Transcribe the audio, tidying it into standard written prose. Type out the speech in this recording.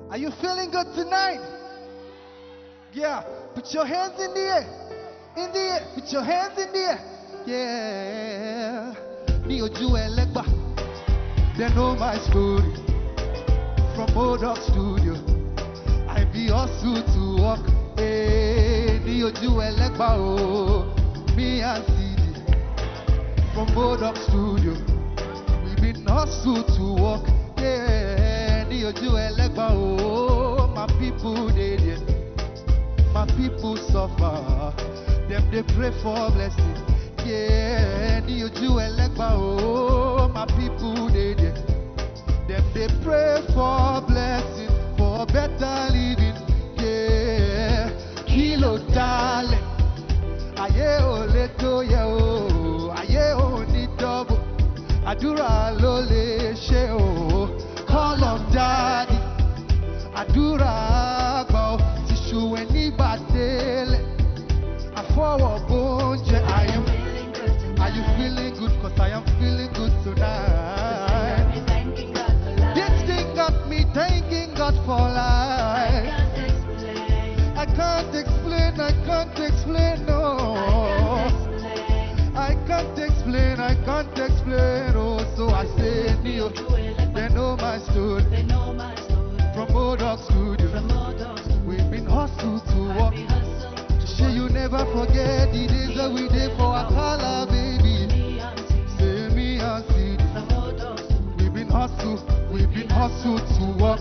Are you feeling good tonight? Yeah. Put your hands in the air. In the air. Put your hands in the air. Yeah. Neo Jewel Legba. They know my story. From Old Dog Studio. I be hustle to walk. Hey, Neo Jewel Legba. Oh. Me and CD. From Old Dog Studio. We been hustle to walk. Yeah, Neo Jewel Legba. Oh, my people they did. My people suffer. Them they pray for blessing. Yeah, Neo Jewel Legba. Oh, my people they did. Them they pray for blessing, for better living. Yeah, Kilo Dale. Aye o leto ye o. Aye o ni double. Adura lo le she o. Call on daddy. Adura gba o. Tishu eni batele. Afowo bonje. Are you feeling good? Cause I am feeling good tonight. This thing got me thanking God for life. I can't explain, no. I can't explain, oh. So I say, Neo, they know my story. From Old Dog Studio. We've been hustled to walk. To show you never forget the days that we did for our color, baby. Say me and see. We've been hustled to walk.